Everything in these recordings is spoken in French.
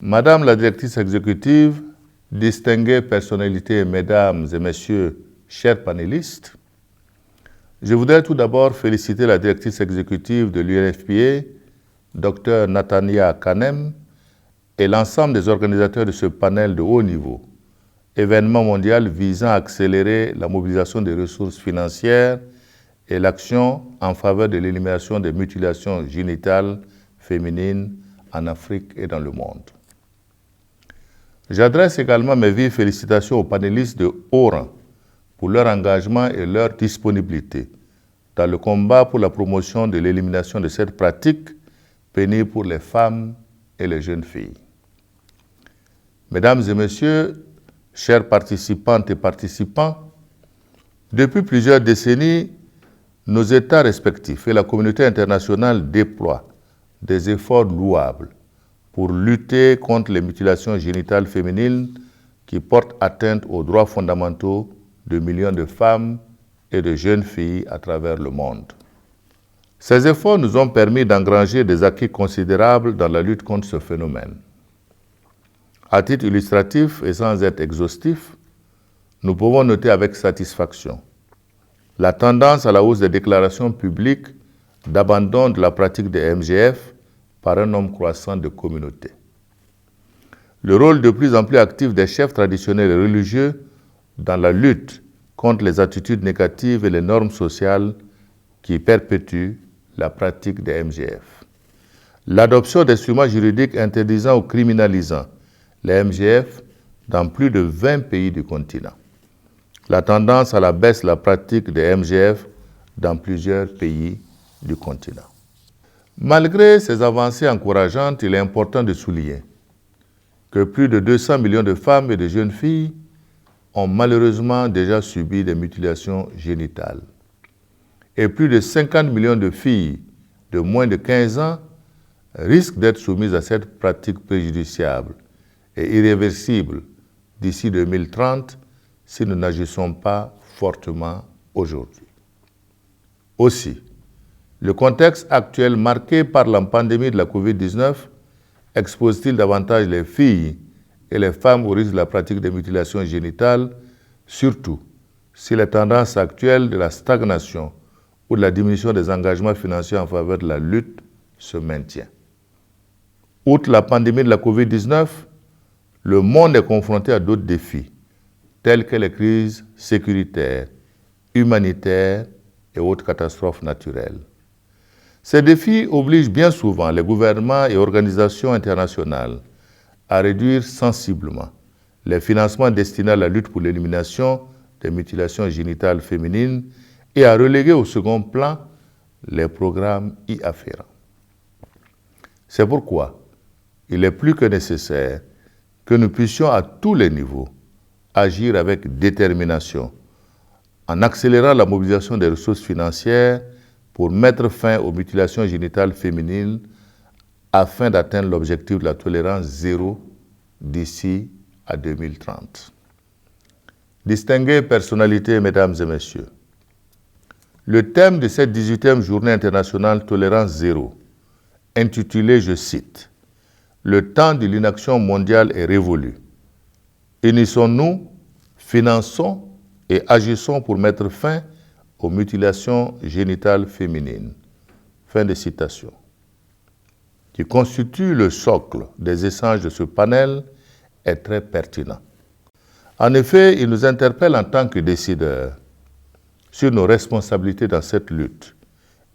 Madame la directrice exécutive, distinguées personnalités, mesdames et messieurs, chers panélistes, je voudrais tout d'abord féliciter la directrice exécutive de l'UNFPA, Dr Nathania Kanem, et l'ensemble des organisateurs de ce panel de haut niveau, événement mondial visant à accélérer la mobilisation des ressources financières et l'action en faveur de l'élimination des mutilations génitales féminines en Afrique et dans le monde. J'adresse également mes vives félicitations aux panélistes de haut rang pour leur engagement et leur disponibilité dans le combat pour la promotion de l'élimination de cette pratique pénible pour les femmes et les jeunes filles. Mesdames et messieurs, chers participantes et participants, depuis plusieurs décennies, nos États respectifs et la communauté internationale déploient des efforts louables pour lutter contre les mutilations génitales féminines qui portent atteinte aux droits fondamentaux de millions de femmes et de jeunes filles à travers le monde. Ces efforts nous ont permis d'engranger des acquis considérables dans la lutte contre ce phénomène. À titre illustratif et sans être exhaustif, nous pouvons noter avec satisfaction la tendance à la hausse des déclarations publiques d'abandon de la pratique des MGF par un nombre croissant de communautés. Le rôle de plus en plus actif des chefs traditionnels et religieux dans la lutte contre les attitudes négatives et les normes sociales qui perpétuent la pratique des MGF. L'adoption d'instruments juridiques interdisant ou criminalisant les MGF dans plus de 20 pays du continent. La tendance à la baisse de la pratique des MGF dans plusieurs pays du continent. Malgré ces avancées encourageantes, il est important de souligner que plus de 200 millions de femmes et de jeunes filles ont malheureusement déjà subi des mutilations génitales. Et plus de 50 millions de filles de moins de 15 ans risquent d'être soumises à cette pratique préjudiciable et irréversible d'ici 2030 si nous n'agissons pas fortement aujourd'hui. Aussi, le contexte actuel marqué par la pandémie de la COVID-19 expose-t-il davantage les filles et les femmes au risque de la pratique des mutilations génitales, surtout si les tendances actuelles de la stagnation ou de la diminution des engagements financiers en faveur de la lutte se maintiennent. Outre la pandémie de la COVID-19, le monde est confronté à d'autres défis, tels que les crises sécuritaires, humanitaires et autres catastrophes naturelles. Ces défis obligent bien souvent les gouvernements et organisations internationales à réduire sensiblement les financements destinés à la lutte pour l'élimination des mutilations génitales féminines et à reléguer au second plan les programmes y afférents. C'est pourquoi il est plus que nécessaire que nous puissions à tous les niveaux agir avec détermination en accélérant la mobilisation des ressources financières pour mettre fin aux mutilations génitales féminines afin d'atteindre l'objectif de la tolérance zéro d'ici à 2030. Distinguées personnalités, mesdames et messieurs, le thème de cette 18e journée internationale Tolérance zéro, intitulé, je cite, « Le temps de l'inaction mondiale est révolu. Unissons-nous, finançons et agissons pour mettre fin aux mutilations génitales féminines. » Fin de citation. Qui constitue le socle des échanges de ce panel est très pertinent. En effet, il nous interpelle en tant que décideurs sur nos responsabilités dans cette lutte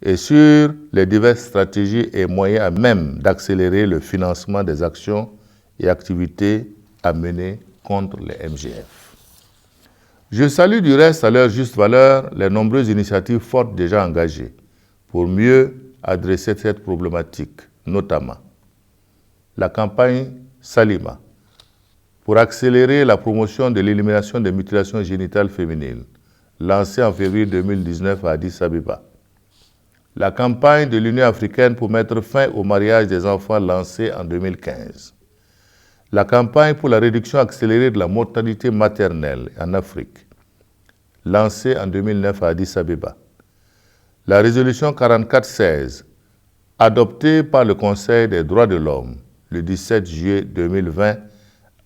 et sur les diverses stratégies et moyens à même d'accélérer le financement des actions et activités à mener contre les MGF. Je salue du reste à leur juste valeur les nombreuses initiatives fortes déjà engagées pour mieux adresser cette problématique, notamment la campagne Salima pour accélérer la promotion de l'élimination des mutilations génitales féminines, lancée en février 2019 à Addis Abeba. La campagne de l'Union africaine pour mettre fin au mariage des enfants lancée en 2015. La campagne pour la réduction accélérée de la mortalité maternelle en Afrique, lancée en 2009 à Addis Abeba. La résolution 4416, adoptée par le Conseil des droits de l'homme, le 17 juillet 2020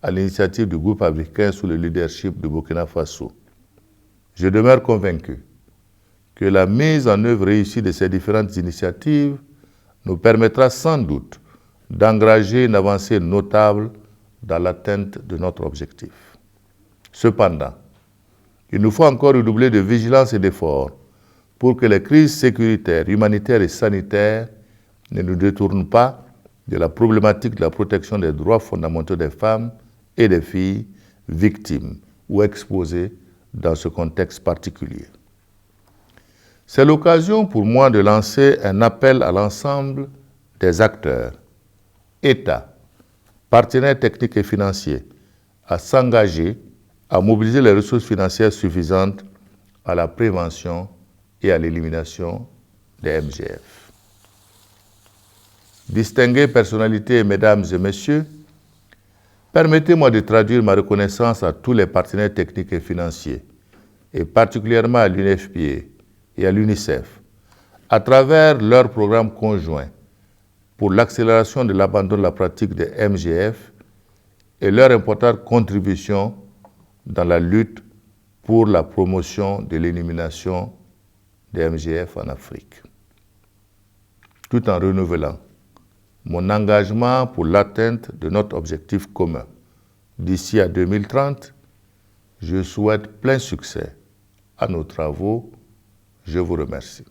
à l'initiative du groupe africain sous le leadership de Burkina Faso. Je demeure convaincu que la mise en œuvre réussie de ces différentes initiatives nous permettra sans doute d'engager une avancée notable dans l'atteinte de notre objectif. Cependant, il nous faut encore redoubler de vigilance et d'efforts pour que les crises sécuritaires, humanitaires et sanitaires ne nous détournent pas de la problématique de la protection des droits fondamentaux des femmes et des filles victimes ou exposées dans ce contexte particulier. C'est l'occasion pour moi de lancer un appel à l'ensemble des acteurs, États, partenaires techniques et financiers, à s'engager à mobiliser les ressources financières suffisantes à la prévention et à l'élimination des MGF. Distinguées personnalités, mesdames et messieurs, permettez-moi de traduire ma reconnaissance à tous les partenaires techniques et financiers, et particulièrement à l'UNFPA et à l'UNICEF, à travers leurs programmes conjoints pour l'accélération de l'abandon de la pratique des MGF et leur importante contribution dans la lutte pour la promotion de l'élimination des MGF en Afrique. Tout en renouvelant mon engagement pour l'atteinte de notre objectif commun. D'ici à 2030, je souhaite plein succès à nos travaux. Je vous remercie.